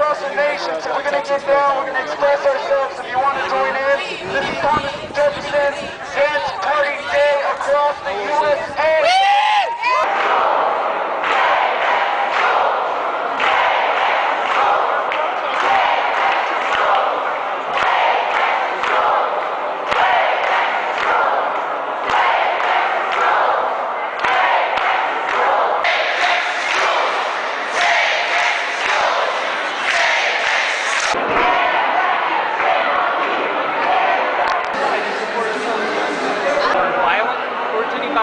across the nation. So we're going to get down, we're going to express ourselves. If you want to join in, this is Thomas Jefferson's Dance Party Day across the USA.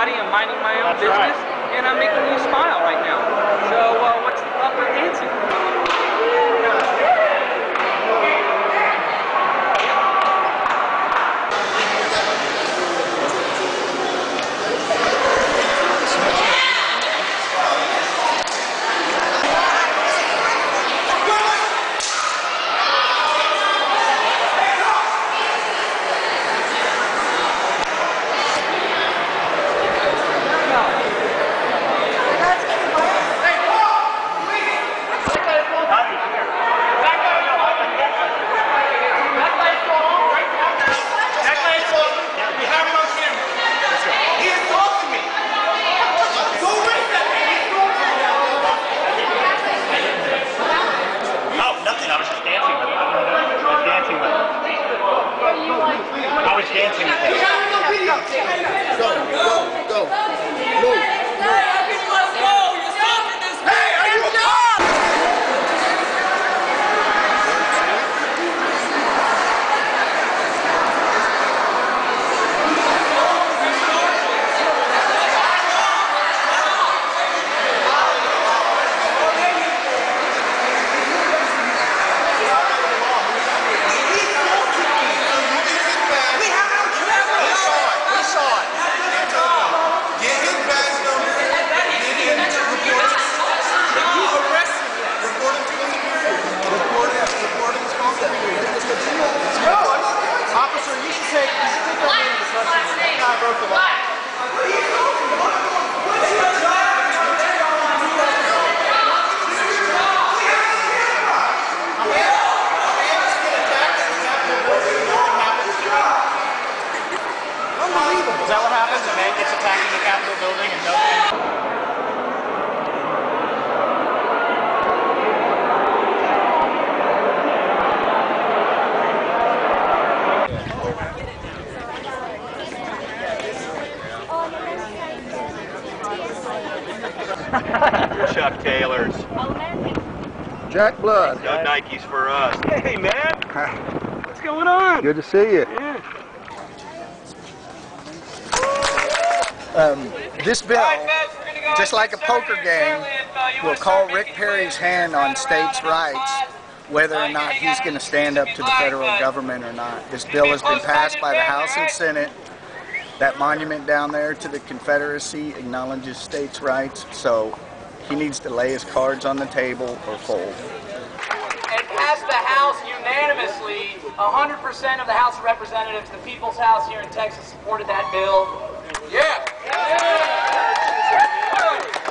I'm minding my own business, and I'm making you smile right now. So what's up with dancing? Dancing with him. Go. Move. Hey, are you Is that what happens? A man gets attacked in the Capitol building and Chuck Taylors. Jack Blood. No Nikes for us. Hey man, what's going on? Good to see you. Yeah. This bill, just like a poker game, will call Rick Perry's hand on states' rights, whether or not he's going to stand up to the federal government or not. This bill has been passed by the House and Senate. That monument down there to the Confederacy acknowledges states' rights, so he needs to lay his cards on the table or fold. And passed the House unanimously. 100% of the House of Representatives, the People's House here in Texas, supported that bill. Yeah!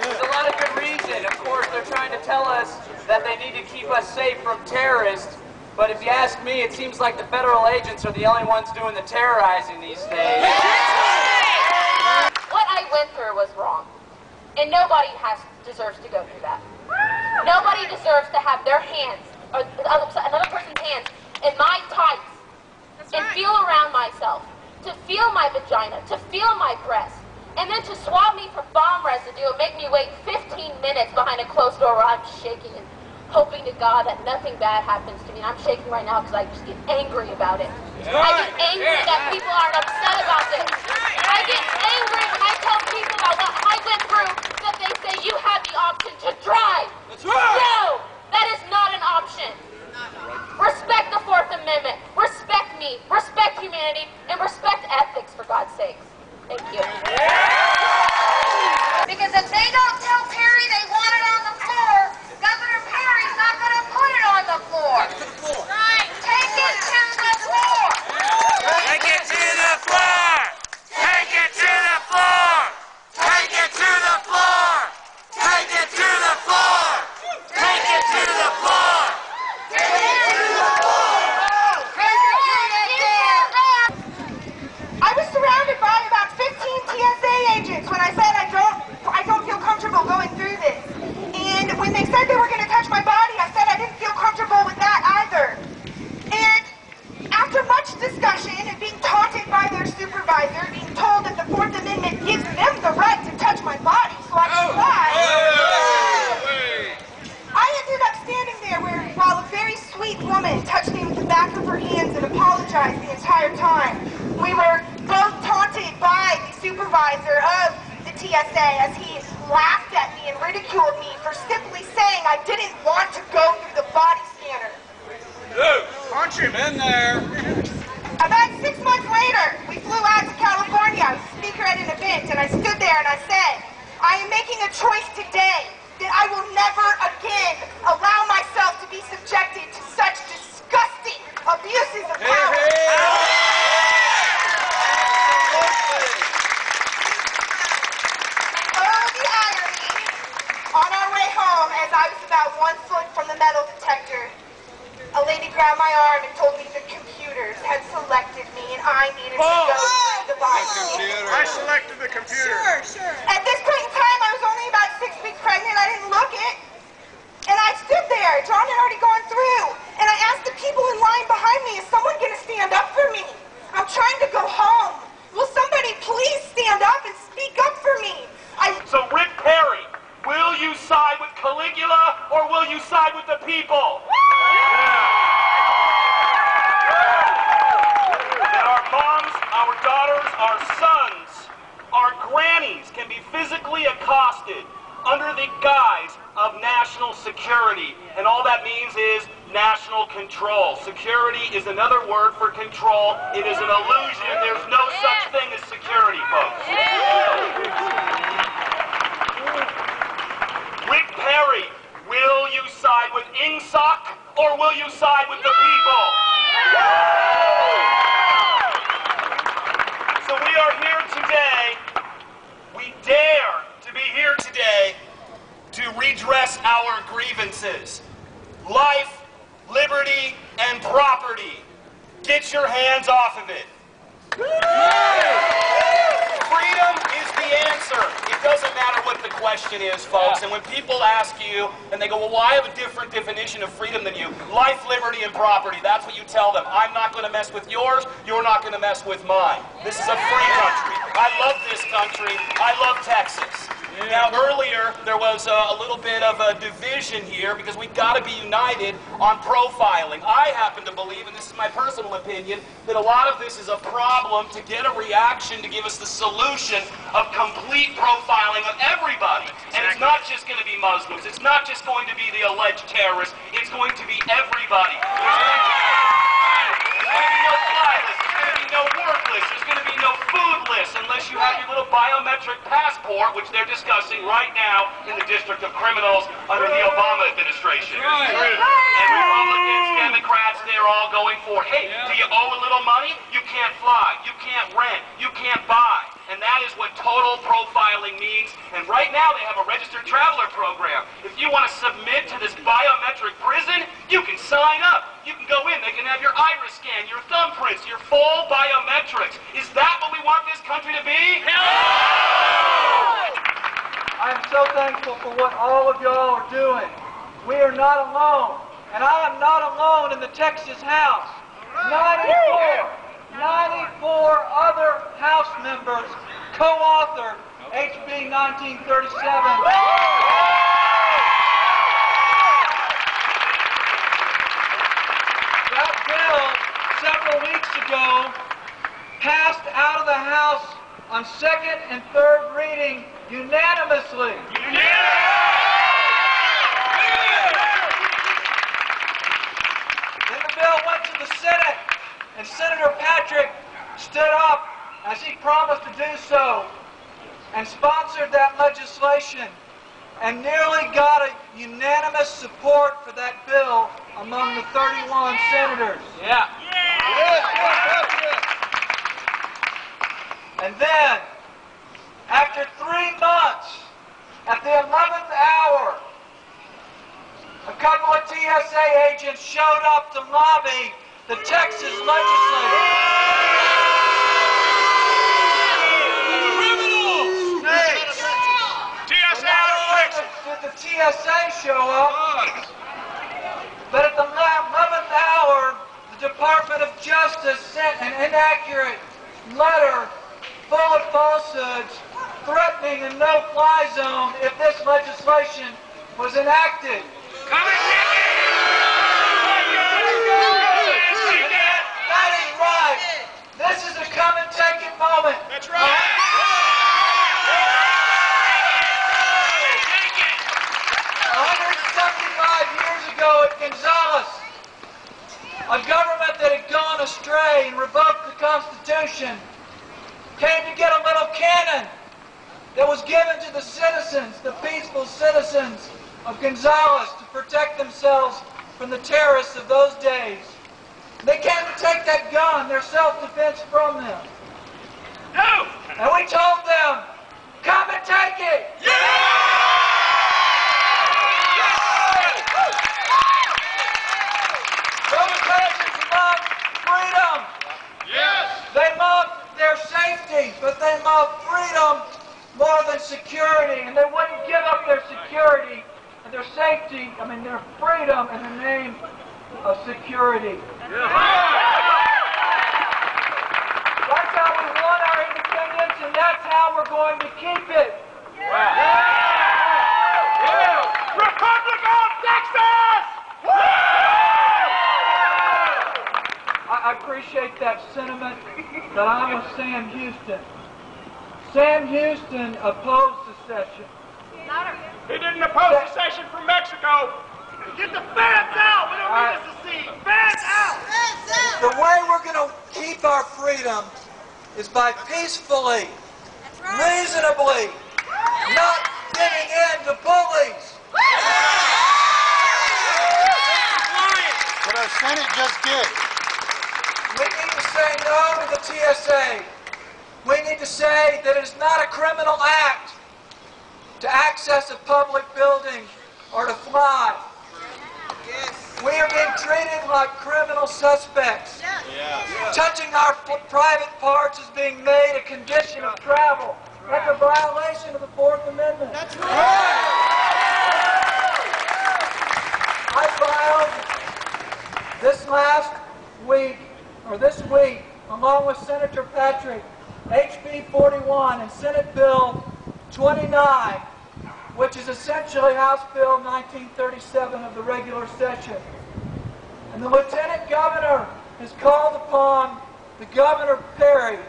There's a lot of good reason. Of course, they're trying to tell us that they need to keep us safe from terrorists. But if you ask me, it seems like the federal agents are the only ones doing the terrorizing these days. What I went through was wrong. And nobody deserves to go through that. Nobody deserves to have their hands, or another person's hands, in my tights and feel around myself, to feel my vagina, to feel my breast, and then to swab me for bomb residue and make me wait 15 minutes behind a closed door where I'm shaking and hoping to God that nothing bad happens to me. And I'm shaking right now because I just get angry about it. I get angry that people aren't upset about this. I get angry when I tell people about what I went through that they say you have the option to drive. That's right. No, that is not an option. Respect the Fourth Amendment. Respect me. Respect humanity. And respect ethics, for God's sakes. Thank you. Because if they don't tell Perry they want it on the floor, Governor Perry's not going to put it on the floor. Right. Take it to the floor. Take it to the floor! Take it to the floor! Take it to the floor! Take it to the floor! Take it to the floor! We were both taunted by the supervisor of the TSA as he laughed at me and ridiculed me for simply saying I didn't want to go through the body scanner. Dude, punch him in there. About 6 months later, we flew out to California. I was a speaker at an event, and I stood there and I said, I am making a choice today that I will never again allow myself to be subjected to such disgusting abuses of power. Oh, the irony. On our way home, as I was about 1 foot from the metal detector, a lady grabbed my arm and told me the computers had selected me and I needed to go through the body. I selected the computer. Sure. At this point in time, I was only about 6 weeks pregnant. I didn't look it. And I stood there. John had already gone through. And I asked the people in line behind me, is someone going to stand up for me? I'm trying to go home. Will somebody please stand up and speak up for me? So Rick Perry, will you side with Caligula or will you side with the people? That our moms, our daughters, our sons, our grannies can be physically accosted under the guise of national security. And all that means is national control. Security is another word for control. It is an illusion. There's no such thing as security, folks. Rick Perry, will you side with Ingsoc or will you side with the people? So we are here today, we dare to be here today to redress our grievances. Life, liberty, and property. Get your hands off of it. Freedom is the answer. It doesn't matter what the question is, folks. And when people ask you, and they go, well, I have a different definition of freedom than you. Life, liberty, and property. That's what you tell them. I'm not going to mess with yours. You're not going to mess with mine. This is a free country. I love this country. I love Texas. Now, earlier, there was a little bit of a division here because we've got to be united on profiling. I happen to believe, and this is my personal opinion, that a lot of this is a problem to get a reaction to give us the solution of complete profiling of everybody. And it's not just going to be Muslims. It's not just going to be the alleged terrorists. It's going to be everybody. There's going to be no fly list. There's going to be no work list. There's going to be no food list unless you have your little biometric passport, which they're discussing right now in the District of Criminals under the Obama administration. And Republicans, Democrats, they're all going for, hey, do you owe a little money? You can't fly. You can't rent. You can't buy. And that is what total profiling means. And right now they have a registered traveler program. If you want to submit to this biometric prison, you can sign up. You can go in. They can have your iris scan, your thumbprints, your full biometrics. Is that what we want this country to be? No! I'm so thankful for what all of y'all are doing. We are not alone. And I am not alone in the Texas House. 94 other House members co-authored HB 1937. That bill, several weeks ago, passed out of the House on second and third reading unanimously. Then the bill went to the Senate, and Senator Patrick stood up, as he promised to do so, and sponsored that legislation, and nearly got a unanimous support for that bill among the 31 senators. And then, after 3 months, at the 11th hour, a couple of TSA agents showed up to lobby the Texas legislature. Did the TSA show up? But at the 11th hour, the Department of Justice sent an inaccurate letter full of falsehoods, threatening a no-fly zone if this legislation was enacted. That is right. This is a coming TSA and revoked the Constitution came to get a little cannon that was given to the citizens, the peaceful citizens of Gonzales, to protect themselves from the terrorists of those days. They came to take that gun, their self-defense, from them. No! And we told them, come and take it! Those Americans love freedom. Yes! They love their safety, but they love freedom more than security. And they wouldn't give up their security and their safety, their freedom in the name of security. That's how we won our independence, and that's how we're going to keep it. Republic of Texas! I appreciate that sentiment, but I'm with Sam Houston. Sam Houston opposed secession. He didn't oppose secession from Mexico. Get the fans out! We don't need this to see. Fans out! The way we're going to keep our freedom is by peacefully, reasonably, not giving in to bullies. What our Senate just did. We need to say no to the TSA. We need to say that it is not a criminal act to access a public building or to fly. We are being treated like criminal suspects. Touching our private parts is being made a condition of travel. That's a violation of the Fourth Amendment. That's right. I filed this week, along with Senator Patrick, HB 41 and Senate Bill 29, which is essentially House Bill 1937 of the regular session. And the Lieutenant Governor has called upon the Governor Perry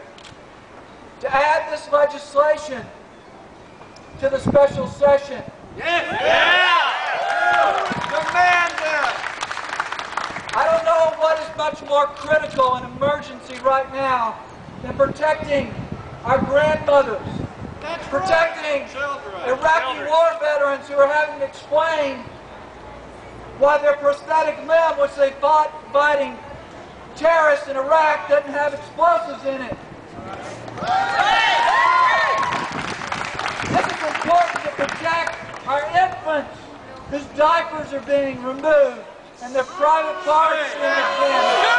to add this legislation to the special session. Demand it! I don't know what is much more critical and emergency right now than protecting our grandmothers, protecting Iraqi war veterans who are having to explain why their prosthetic limb, which they fought fighting terrorists in Iraq, doesn't have explosives in it. This is important to protect our infants whose diapers are being removed and their private parts being examined.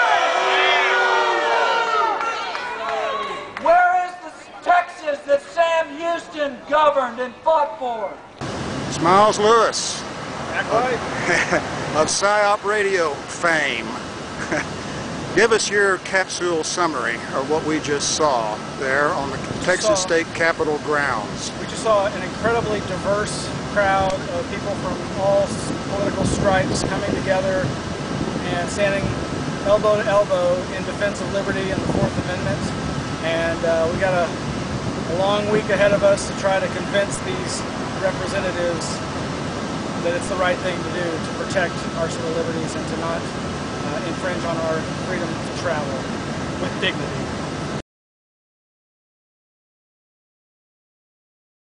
Where is the Texas that Sam Houston governed and fought for? It's Miles Lewis of PSI-OP radio fame. Give us your capsule summary of what we just saw there on the Texas State Capitol grounds. We just saw an incredibly diverse crowd of people from all political stripes coming together and standing elbow to elbow in defense of liberty and the Fourth Amendment. And we got a long week ahead of us to try to convince these representatives that it's the right thing to do to protect our civil liberties and to not infringe on our freedom to travel with dignity.